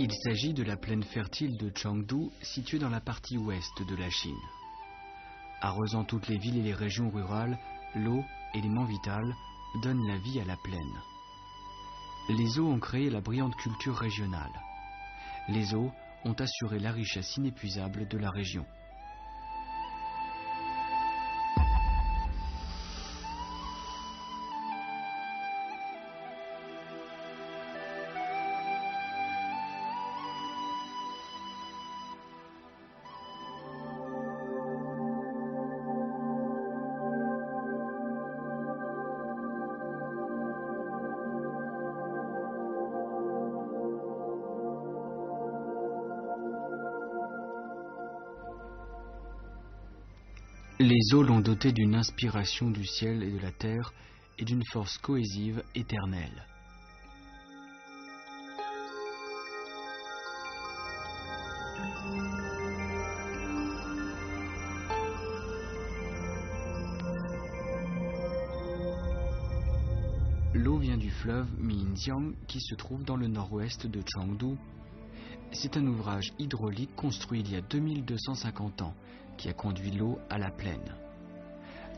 Il s'agit de la plaine fertile de Chengdu, située dans la partie ouest de la Chine. Arrosant toutes les villes et les régions rurales, l'eau, élément vital, donne la vie à la plaine. Les eaux ont créé la brillante culture régionale. Les eaux ont assuré la richesse inépuisable de la région. Les eaux l'ont doté d'une inspiration du ciel et de la terre et d'une force cohésive éternelle. L'eau vient du fleuve Minjiang qui se trouve dans le nord-ouest de Chengdu. C'est un ouvrage hydraulique construit il y a 2250 ans qui a conduit l'eau à la plaine.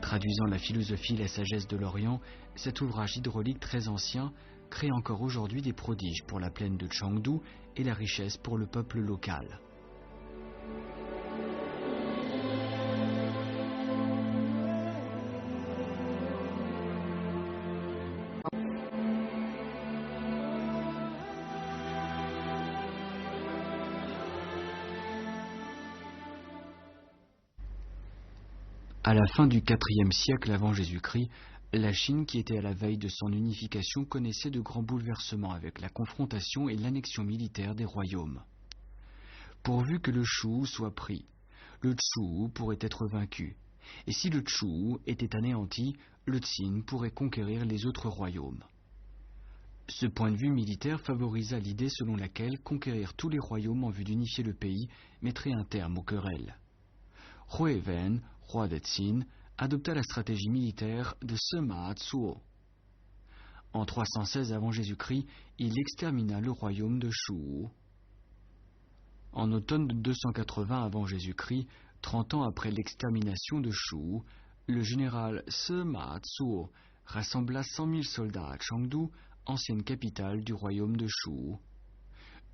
Traduisant la philosophie et la sagesse de l'Orient, cet ouvrage hydraulique très ancien crée encore aujourd'hui des prodiges pour la plaine de Chengdu et la richesse pour le peuple local. À la fin du IVe siècle avant Jésus-Christ, la Chine, qui était à la veille de son unification, connaissait de grands bouleversements avec la confrontation et l'annexion militaire des royaumes. Pourvu que le Shu soit pris, le Zhou pourrait être vaincu, et si le Zhou était anéanti, le Qin pourrait conquérir les autres royaumes. Ce point de vue militaire favorisa l'idée selon laquelle conquérir tous les royaumes en vue d'unifier le pays mettrait un terme aux querelles. Hui Wen, roi de Qin, adopta la stratégie militaire de Sima Zuo. En 316 avant Jésus-Christ, il extermina le royaume de Shu. En automne de 280 avant Jésus-Christ, 30 ans après l'extermination de Shu, le général Sima Zuo rassembla 100 000 soldats à Chengdu, ancienne capitale du royaume de Shu.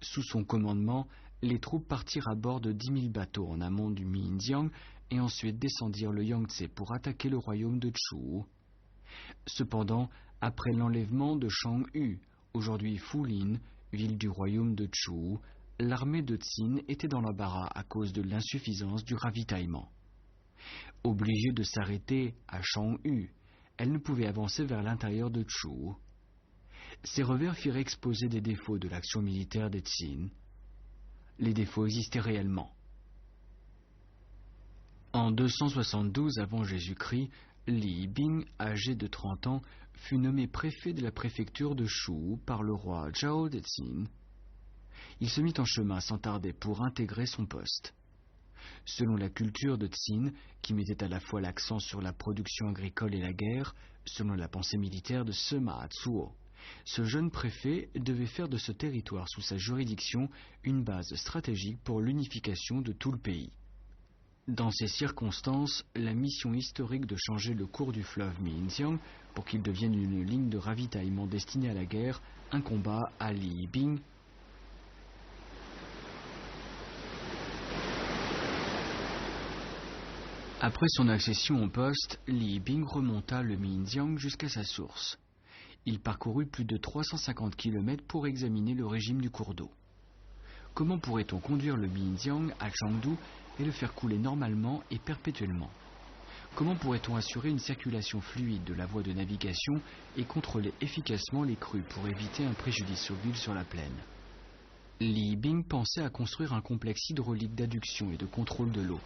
Sous son commandement, les troupes partirent à bord de 10 000 bateaux en amont du Minjiang et ensuite descendirent le Yangtze pour attaquer le royaume de Zhou. Cependant, après l'enlèvement de Shanghu, aujourd'hui Fulin, ville du royaume de Zhou, l'armée de Qin était dans l'embarras à cause de l'insuffisance du ravitaillement. Obligée de s'arrêter à Shanghu, elle ne pouvait avancer vers l'intérieur de Zhou. Ces revers firent exposer des défauts de l'action militaire des Qin. Les défauts existaient réellement. En 272 avant Jésus-Christ, Li Bing, âgé de 30 ans, fut nommé préfet de la préfecture de Shu par le roi Zhao de Qin. Il se mit en chemin sans tarder pour intégrer son poste. Selon la culture de Qin, qui mettait à la fois l'accent sur la production agricole et la guerre, selon la pensée militaire de Sima Zuo, ce jeune préfet devait faire de ce territoire sous sa juridiction une base stratégique pour l'unification de tout le pays. Dans ces circonstances, la mission historique de changer le cours du fleuve Minjiang pour qu'il devienne une ligne de ravitaillement destinée à la guerre incomba à Li Bing. Après son accession au poste, Li Bing remonta le Minjiang jusqu'à sa source. Il parcourut plus de 350 km pour examiner le régime du cours d'eau. Comment pourrait-on conduire le Minjiang à Chengdu et le faire couler normalement et perpétuellement? Comment pourrait-on assurer une circulation fluide de la voie de navigation et contrôler efficacement les crues pour éviter un préjudice aux villes sur la plaine? Li Bing pensait à construire un complexe hydraulique d'adduction et de contrôle de l'eau.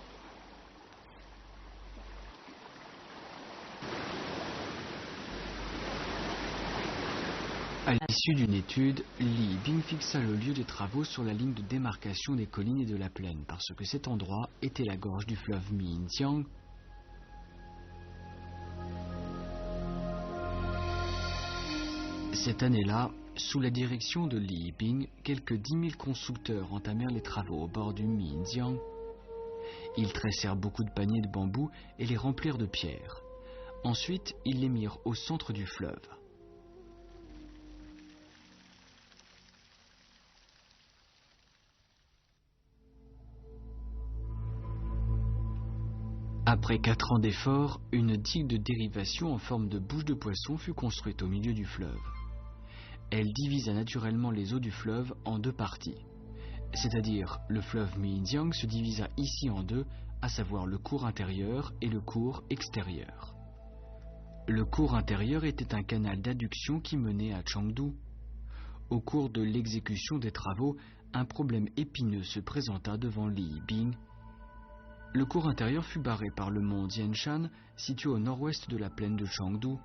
À l'issue d'une étude, Li Bing fixa le lieu des travaux sur la ligne de démarcation des collines et de la plaine, parce que cet endroit était la gorge du fleuve Minjiang. Cette année-là, Sous la direction de Li Yibing, quelques 10 000 constructeurs entamèrent les travaux au bord du Minjiang. Ils tressèrent beaucoup de paniers de bambou et les remplirent de pierres. Ensuite, ils les mirent au centre du fleuve. Après 4 ans d'efforts, une digue de dérivation en forme de bouche de poisson fut construite au milieu du fleuve. Elle divisa naturellement les eaux du fleuve en 2 parties. C'est-à-dire, le fleuve Minjiang se divisa ici en 2, à savoir le cours intérieur et le cours extérieur. Le cours intérieur était un canal d'adduction qui menait à Chengdu. Au cours de l'exécution des travaux, un problème épineux se présenta devant Li Yibing. Le cours intérieur fut barré par le mont Dianshan, situé au nord-ouest de la plaine de Chengdu.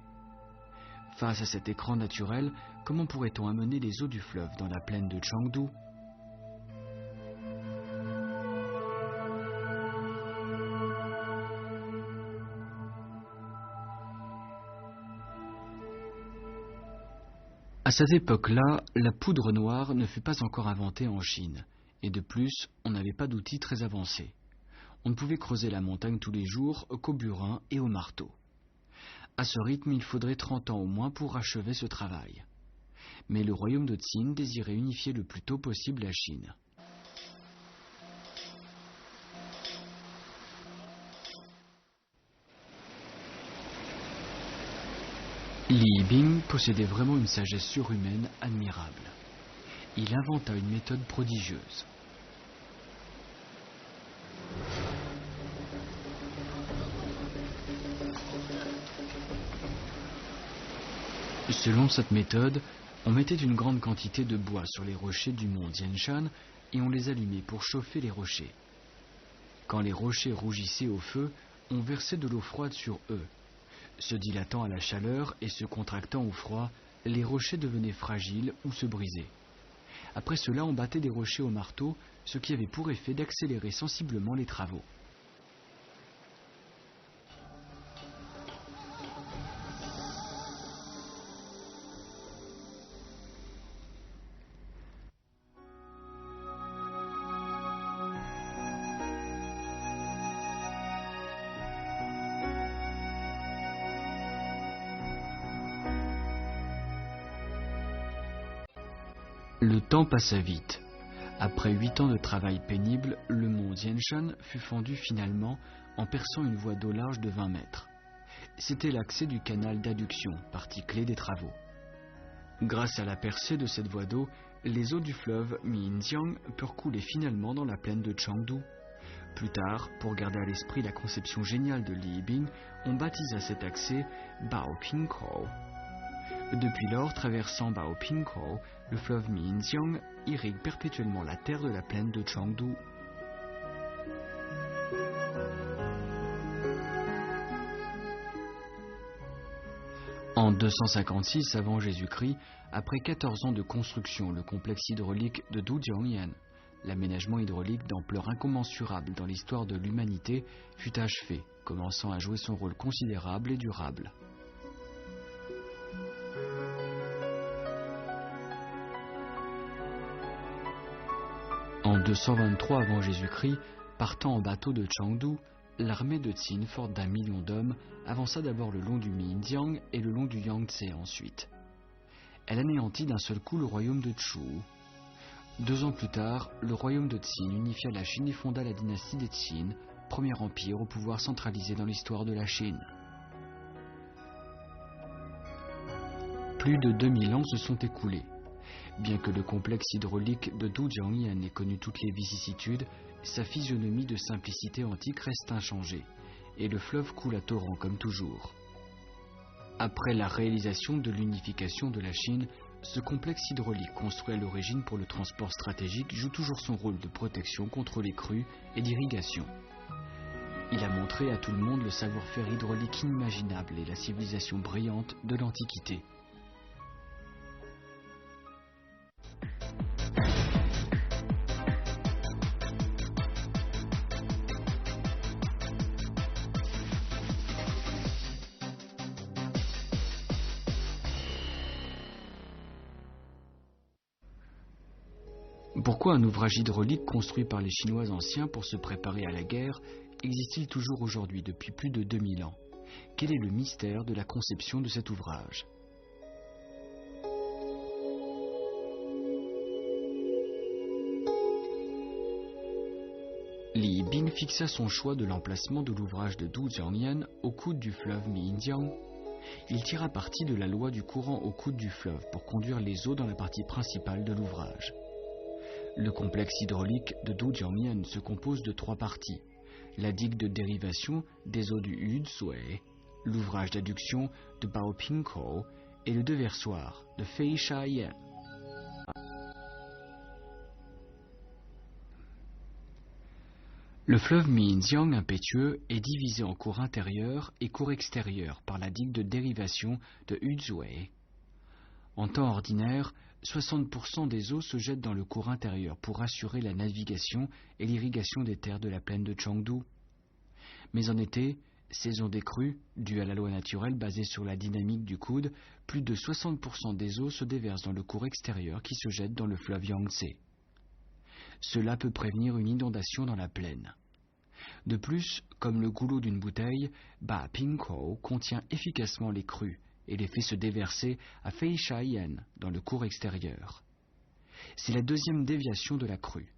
Face à cet écran naturel, comment pourrait-on amener les eaux du fleuve dans la plaine de Chengdu? À cette époque-là, la poudre noire ne fut pas encore inventée en Chine, et de plus, on n'avait pas d'outils très avancés. On ne pouvait creuser la montagne tous les jours qu'au burin et au marteau. À ce rythme, il faudrait 30 ans au moins pour achever ce travail. Mais le royaume de Qin désirait unifier le plus tôt possible la Chine. Li Yibing possédait vraiment une sagesse surhumaine admirable. Il inventa une méthode prodigieuse. Selon cette méthode, on mettait une grande quantité de bois sur les rochers du mont Dianshan et on les allumait pour chauffer les rochers. Quand les rochers rougissaient au feu, on versait de l'eau froide sur eux. Se dilatant à la chaleur et se contractant au froid, les rochers devenaient fragiles ou se brisaient. Après cela, on battait des rochers au marteau, ce qui avait pour effet d'accélérer sensiblement les travaux. Le temps passa vite. Après 8 ans de travail pénible, le mont Dianshan fut fendu finalement en perçant une voie d'eau large de 20 mètres. C'était l'accès du canal d'adduction, partie clé des travaux. Grâce à la percée de cette voie d'eau, les eaux du fleuve Minjiang purent couler finalement dans la plaine de Chengdu. Plus tard, pour garder à l'esprit la conception géniale de Li Yibing, on baptisa cet accès Baopingkou. Depuis lors, traversant Baopingkou, le fleuve Minjiang irrigue perpétuellement la terre de la plaine de Chengdu. En 256 avant Jésus-Christ, après 14 ans de construction, le complexe hydraulique de Dujiangyan, l'aménagement hydraulique d'ampleur incommensurable dans l'histoire de l'humanité, fut achevé, commençant à jouer son rôle considérable et durable. En 223 avant Jésus-Christ, partant en bateau de Chengdu, l'armée de Qin, forte d'1 million d'hommes, avança d'abord le long du Minjiang et le long du Yangtze ensuite. Elle anéantit d'un seul coup le royaume de Chu. 2 ans plus tard, le royaume de Qin unifia la Chine et fonda la dynastie des Qin, premier empire au pouvoir centralisé dans l'histoire de la Chine. Plus de 2000 ans se sont écoulés. Bien que le complexe hydraulique de Dujiangyan ait connu toutes les vicissitudes, sa physionomie de simplicité antique reste inchangée, et le fleuve coule à torrent comme toujours. Après la réalisation de l'unification de la Chine, ce complexe hydraulique construit à l'origine pour le transport stratégique joue toujours son rôle de protection contre les crues et d'irrigation. Il a montré à tout le monde le savoir-faire hydraulique inimaginable et la civilisation brillante de l'Antiquité. Pourquoi un ouvrage hydraulique construit par les Chinois anciens pour se préparer à la guerre existe-t-il toujours aujourd'hui depuis plus de 2000 ans? Quel est le mystère de la conception de cet ouvrage? Li Yibing fixa son choix de l'emplacement de l'ouvrage de Du Jiangyan au coude du fleuve Miinjiang. Il tira parti de la loi du courant au coude du fleuve pour conduire les eaux dans la partie principale de l'ouvrage. Le complexe hydraulique de Du Jiangyan se compose de 3 parties: la digue de dérivation des eaux du Yuzui, l'ouvrage d'adduction de Baopingkou et le déversoir de Feishayan. Le fleuve Miinjiang impétueux est divisé en cours intérieur et cours extérieur par la digue de dérivation de Yuzui. En temps ordinaire, 60% des eaux se jettent dans le cours intérieur pour assurer la navigation et l'irrigation des terres de la plaine de Chengdu. Mais en été, saison des crues, due à la loi naturelle basée sur la dynamique du coude, plus de 60% des eaux se déversent dans le cours extérieur qui se jette dans le fleuve Yangtze. Cela peut prévenir une inondation dans la plaine. De plus, comme le goulot d'une bouteille, Baopingkou contient efficacement les crues et les fait se déverser à Feishayan dans le cours extérieur. C'est la deuxième déviation de la crue.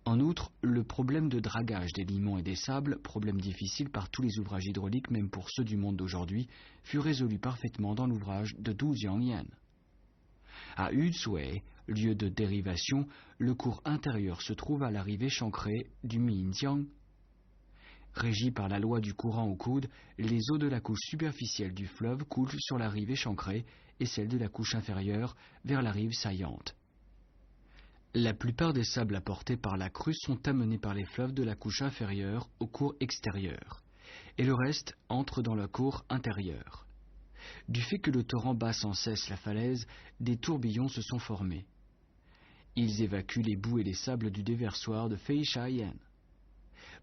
En outre, le problème de dragage des limons et des sables, problème difficile par tous les ouvrages hydrauliques, même pour ceux du monde d'aujourd'hui, fut résolu parfaitement dans l'ouvrage de Du Jiangyan. À Yuzui, lieu de dérivation, le cours intérieur se trouve à l'arrivée chancrée du Miinjiang. Régie par la loi du courant au coude, les eaux de la couche superficielle du fleuve coulent sur la rive échancrée et celle de la couche inférieure vers la rive saillante. La plupart des sables apportés par la crue sont amenés par les fleuves de la couche inférieure au cours extérieur, et le reste entre dans la cour intérieure. Du fait que le torrent bat sans cesse la falaise, des tourbillons se sont formés. Ils évacuent les boues et les sables du déversoir de Feishayan.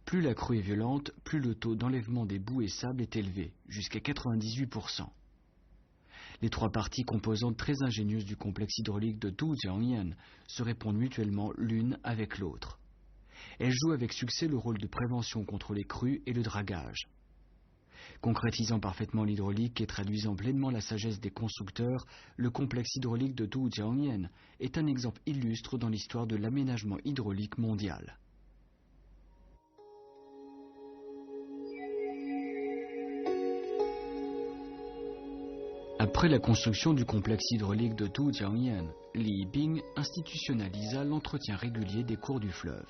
Plus la crue est violente, plus le taux d'enlèvement des boues et sables est élevé, jusqu'à 98%. Les 3 parties composantes très ingénieuses du complexe hydraulique de Du Jiangyan se répondent mutuellement l'une avec l'autre. Elles jouent avec succès le rôle de prévention contre les crues et le dragage. Concrétisant parfaitement l'hydraulique et traduisant pleinement la sagesse des constructeurs, le complexe hydraulique de Du Jiangyan est un exemple illustre dans l'histoire de l'aménagement hydraulique mondial. Après la construction du complexe hydraulique de Du Jiangyan, Li Yibing institutionnalisa l'entretien régulier des cours du fleuve.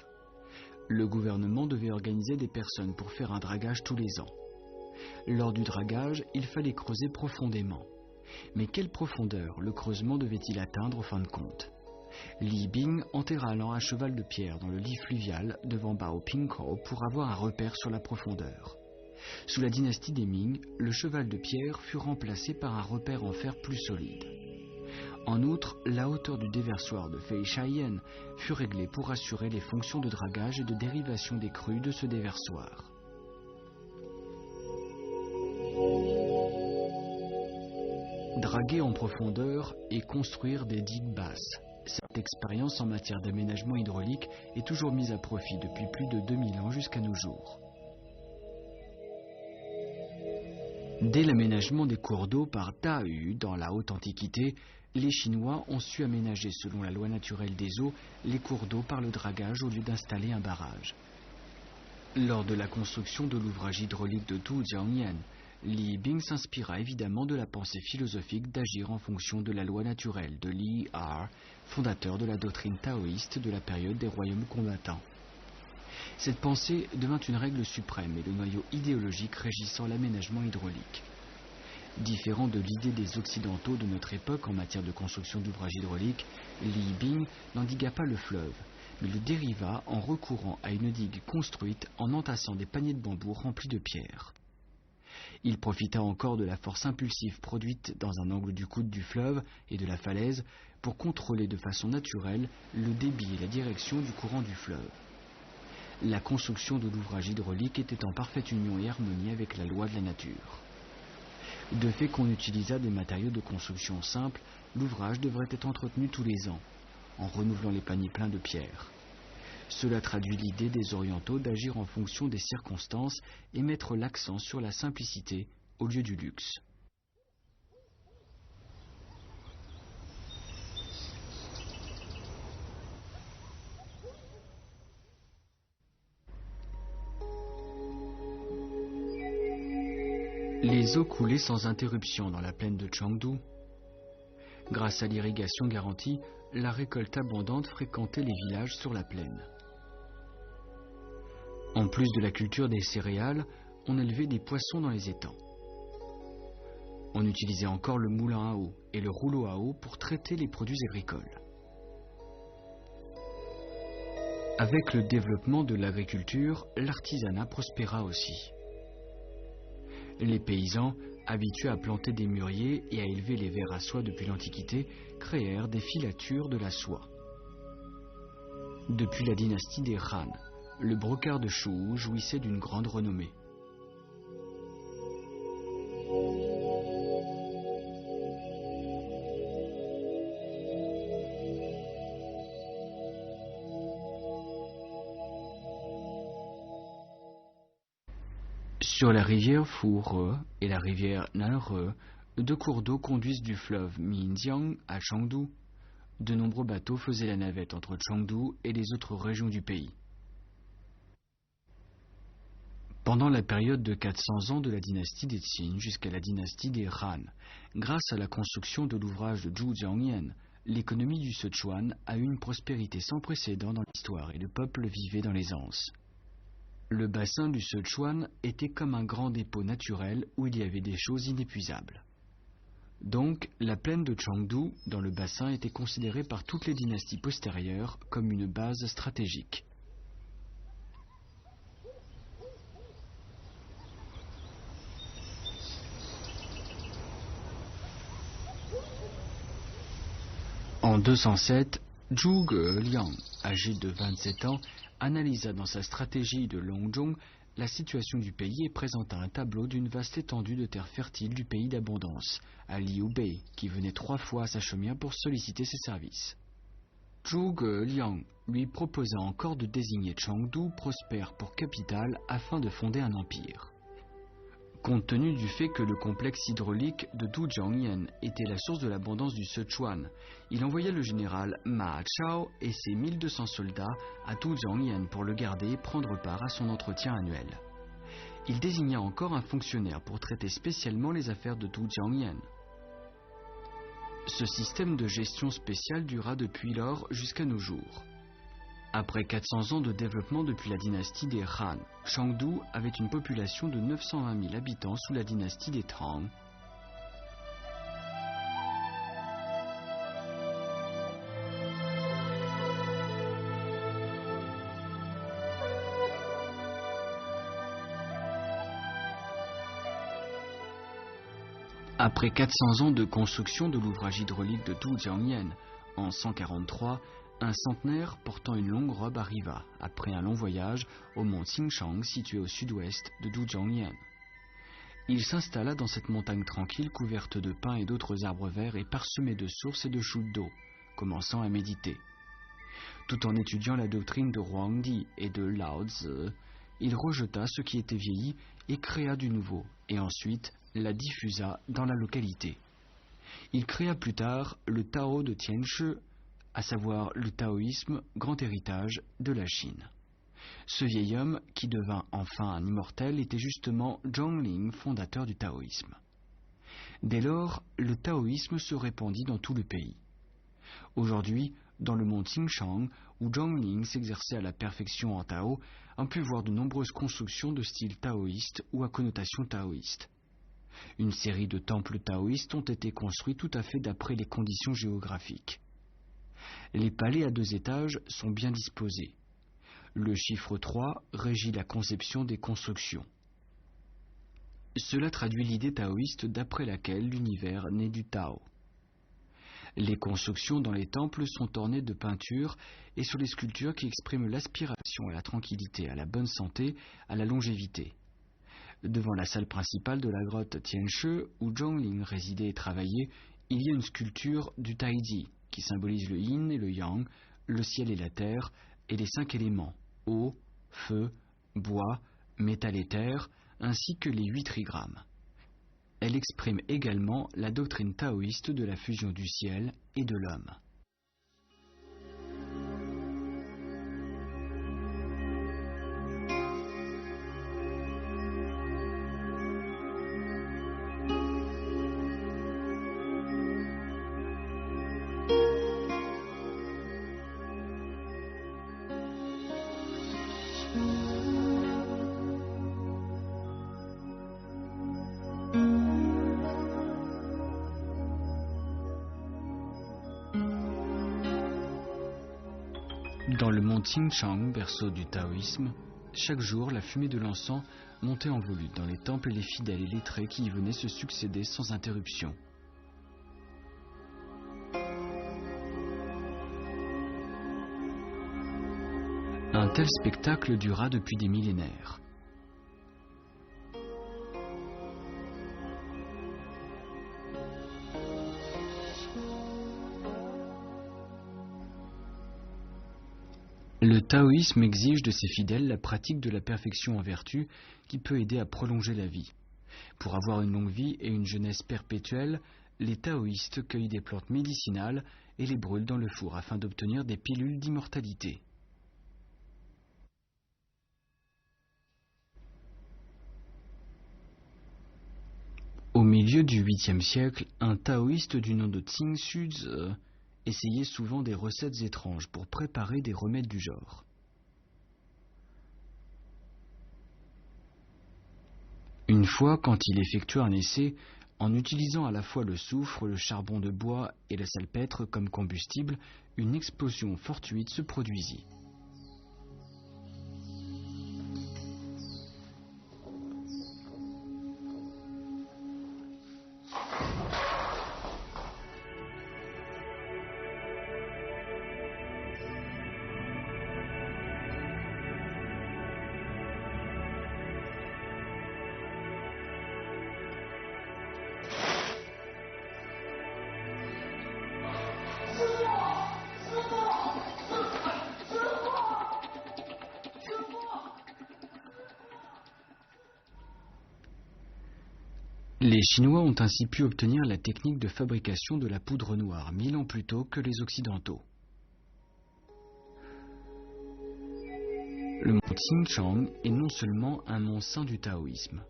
Le gouvernement devait organiser des personnes pour faire un dragage tous les ans. Lors du dragage, il fallait creuser profondément. Mais quelle profondeur le creusement devait-il atteindre en fin de compte? Li Yibing enterra alors un cheval de pierre dans le lit fluvial devant Baopingkou pour avoir un repère sur la profondeur. Sous la dynastie des Ming, le cheval de pierre fut remplacé par un repère en fer plus solide. En outre, la hauteur du déversoir de Feishayan fut réglée pour assurer les fonctions de dragage et de dérivation des crues de ce déversoir. Draguer en profondeur et construire des digues basses. Cette expérience en matière d'aménagement hydraulique est toujours mise à profit depuis plus de 2000 ans jusqu'à nos jours. Dès l'aménagement des cours d'eau par Dahu dans la Haute Antiquité, les Chinois ont su aménager selon la loi naturelle des eaux les cours d'eau par le dragage au lieu d'installer un barrage. Lors de la construction de l'ouvrage hydraulique de Du Jiangyan, Li Yibing s'inspira évidemment de la pensée philosophique d'agir en fonction de la loi naturelle de Li Er, fondateur de la doctrine taoïste de la période des royaumes combattants. Cette pensée devint une règle suprême et le noyau idéologique régissant l'aménagement hydraulique. Différent de l'idée des Occidentaux de notre époque en matière de construction d'ouvrages hydrauliques, Li Yibing n'endigua pas le fleuve, mais le dériva en recourant à une digue construite en entassant des paniers de bambou remplis de pierres. Il profita encore de la force impulsive produite dans un angle du coude du fleuve et de la falaise pour contrôler de façon naturelle le débit et la direction du courant du fleuve. La construction de l'ouvrage hydraulique était en parfaite union et harmonie avec la loi de la nature. De fait qu'on utilisa des matériaux de construction simples, l'ouvrage devrait être entretenu tous les ans. en renouvelant les paniers pleins de pierres. Cela traduit l'idée des Orientaux d'agir en fonction des circonstances et mettre l'accent sur la simplicité au lieu du luxe. Les eaux coulaient sans interruption dans la plaine de Chengdu. Grâce à l'irrigation garantie, la récolte abondante fréquentait les villages sur la plaine. En plus de la culture des céréales, on élevait des poissons dans les étangs. On utilisait encore le moulin à eau et le rouleau à eau pour traiter les produits agricoles. Avec le développement de l'agriculture, l'artisanat prospéra aussi. Les paysans, habitués à planter des mûriers et à élever les vers à soie depuis l'Antiquité, créèrent des filatures de la soie. Depuis la dynastie des Han, le brocart de Chou jouissait d'une grande renommée. Sur la rivière Fuhe et la rivière Nanhe, deux cours d'eau conduisent du fleuve Minjiang à Chengdu. De nombreux bateaux faisaient la navette entre Chengdu et les autres régions du pays. Pendant la période de 400 ans de la dynastie des Qin jusqu'à la dynastie des Han, grâce à la construction de l'ouvrage de Zhu Jiangyan, l'économie du Sichuan a eu une prospérité sans précédent dans l'histoire et le peuple vivait dans l'aisance. Le bassin du Sichuan était comme un grand dépôt naturel où il y avait des choses inépuisables. Donc, la plaine de Chengdu, dans le bassin, était considérée par toutes les dynasties postérieures comme une base stratégique. En 207, Zhuge Liang, âgé de 27 ans, analysa dans sa stratégie de Longzhong la situation du pays et présenta un tableau d'une vaste étendue de terres fertiles du pays d'abondance à Liu Bei, qui venait 3 fois à sa chaumière pour solliciter ses services. Zhuge Liang lui proposa encore de désigner Chengdu prospère pour capitale afin de fonder un empire. Compte tenu du fait que le complexe hydraulique de Dujiangyan était la source de l'abondance du Sichuan, il envoya le général Ma Chao et ses 1200 soldats à Dujiangyan pour le garder et prendre part à son entretien annuel. Il désigna encore un fonctionnaire pour traiter spécialement les affaires de Dujiangyan. Ce système de gestion spéciale dura depuis lors jusqu'à nos jours. Après 400 ans de développement depuis la dynastie des Han, Chengdu avait une population de 920 000 habitants sous la dynastie des Tang. Après 400 ans de construction de l'ouvrage hydraulique de Dujiangyan, en 143, un centenaire portant une longue robe arriva, après un long voyage, au mont Xingshan, situé au sud-ouest de Dujiangyan. Il s'installa dans cette montagne tranquille, couverte de pins et d'autres arbres verts et parsemée de sources et de chutes d'eau, commençant à méditer. Tout en étudiant la doctrine de Huangdi et de Lao Tzu, il rejeta ce qui était vieilli et créa du nouveau, et ensuite la diffusa dans la localité. Il créa plus tard le Tao de Tianshi, à savoir le taoïsme, grand héritage de la Chine. Ce vieil homme, qui devint enfin un immortel, était justement Zhongling, fondateur du taoïsme. Dès lors, le taoïsme se répandit dans tout le pays. Aujourd'hui, dans le mont Xingshan, où Zhongling s'exerçait à la perfection en Tao, on peut voir de nombreuses constructions de style taoïste ou à connotation taoïste. Une série de temples taoïstes ont été construits tout à fait d'après les conditions géographiques. Les palais à 2 étages sont bien disposés. Le chiffre 3 régit la conception des constructions. Cela traduit l'idée taoïste d'après laquelle l'univers naît du Tao. Les constructions dans les temples sont ornées de peintures et sur les sculptures qui expriment l'aspiration à la tranquillité, à la bonne santé, à la longévité. Devant la salle principale de la grotte Tianshi, où Zhongling résidait et travaillait, il y a une sculpture du Taiji, qui symbolise le yin et le yang, le ciel et la terre, et les 5 éléments, eau, feu, bois, métal et terre, ainsi que les 8 trigrammes. Elle exprime également la doctrine taoïste de la fusion du ciel et de l'homme. Dans le mont Xingchang, berceau du taoïsme, chaque jour la fumée de l'encens montait en volute dans les temples et les fidèles et lettrés qui y venaient se succéder sans interruption. Un tel spectacle dura depuis des millénaires. Le taoïsme exige de ses fidèles la pratique de la perfection en vertu qui peut aider à prolonger la vie. Pour avoir une longue vie et une jeunesse perpétuelle, les taoïstes cueillent des plantes médicinales et les brûlent dans le four afin d'obtenir des pilules d'immortalité. Au milieu du 8e siècle, un taoïste du nom de Tsing Shuzi essayait souvent des recettes étranges pour préparer des remèdes du genre. Une fois, quand il effectua un essai, en utilisant à la fois le soufre, le charbon de bois et la salpêtre comme combustible, une explosion fortuite se produisit. Les Chinois ont ainsi pu obtenir la technique de fabrication de la poudre noire 1000 ans plus tôt que les Occidentaux. Le mont Xingchang est non seulement un mont saint du taoïsme,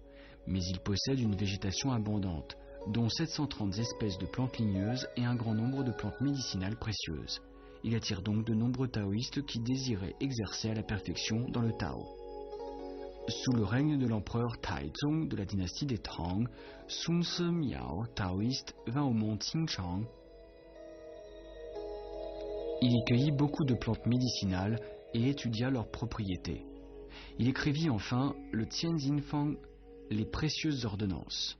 mais il possède une végétation abondante, dont 730 espèces de plantes ligneuses et un grand nombre de plantes médicinales précieuses. Il attire donc de nombreux taoïstes qui désiraient exercer à la perfection dans le Tao. Sous le règne de l'empereur Taizong de la dynastie des Tang, Sun Se Miao, taoïste, vint au mont Xingchang. Il y cueillit beaucoup de plantes médicinales et étudia leurs propriétés. Il écrivit enfin le Tianjinfang, les précieuses ordonnances.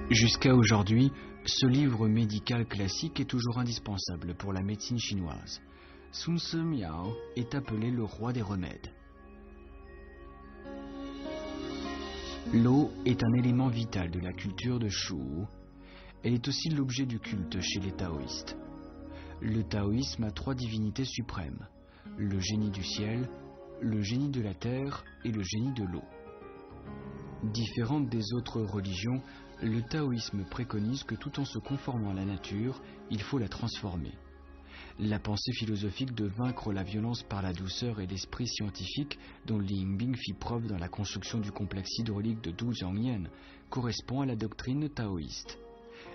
Jusqu'à aujourd'hui, ce livre médical classique est toujours indispensable pour la médecine chinoise. Sun Se Miao est appelé le roi des remèdes. L'eau est un élément vital de la culture de Shu. Elle est aussi l'objet du culte chez les taoïstes. Le taoïsme a 3 divinités suprêmes, le génie du ciel, le génie de la terre et le génie de l'eau. Différente des autres religions, le taoïsme préconise que tout en se conformant à la nature, il faut la transformer. La pensée philosophique de vaincre la violence par la douceur et l'esprit scientifique dont Li Yingbing fit preuve dans la construction du complexe hydraulique de Duzhangyan correspond à la doctrine taoïste.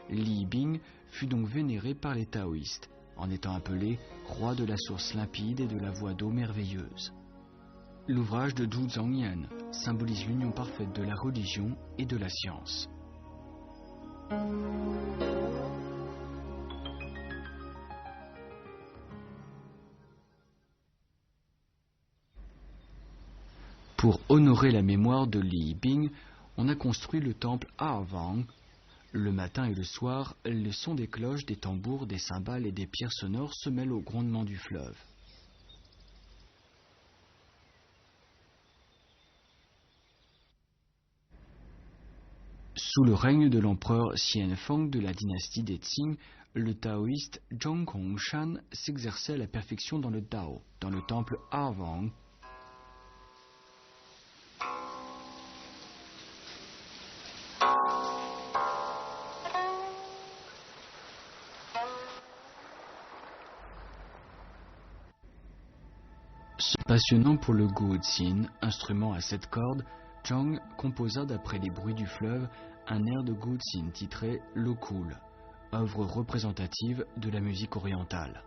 Li Yingbing fut donc vénéré par les taoïstes, en étant appelé roi de la source limpide et de la voie d'eau merveilleuse. L'ouvrage de Duzhangyan symbolise l'union parfaite de la religion et de la science. Pour honorer la mémoire de Li Bing, on a construit le temple Arvang. Le matin et le soir, le son des cloches, des tambours, des cymbales et des pierres sonores se mêlent au grondement du fleuve. Sous le règne de l'empereur Xianfeng de la dynastie des Qing, le taoïste Zhong Hongshan s'exerçait à la perfection dans le Tao, dans le temple Arvang. Se passionnant pour le guoxin, instrument à 7 cordes, Zhang composa d'après les bruits du fleuve un air de guoxin titré L'eau coule, œuvre représentative de la musique orientale.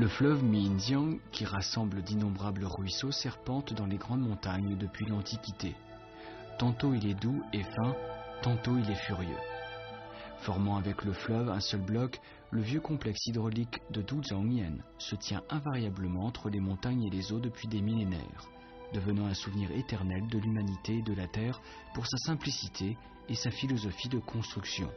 Le fleuve Minjiang, qui rassemble d'innombrables ruisseaux, serpente dans les grandes montagnes depuis l'Antiquité. Tantôt il est doux et fin, tantôt il est furieux. Formant avec le fleuve un seul bloc, le vieux complexe hydraulique de Duzhangyan se tient invariablement entre les montagnes et les eaux depuis des millénaires, devenant un souvenir éternel de l'humanité et de la Terre pour sa simplicité et sa philosophie de construction.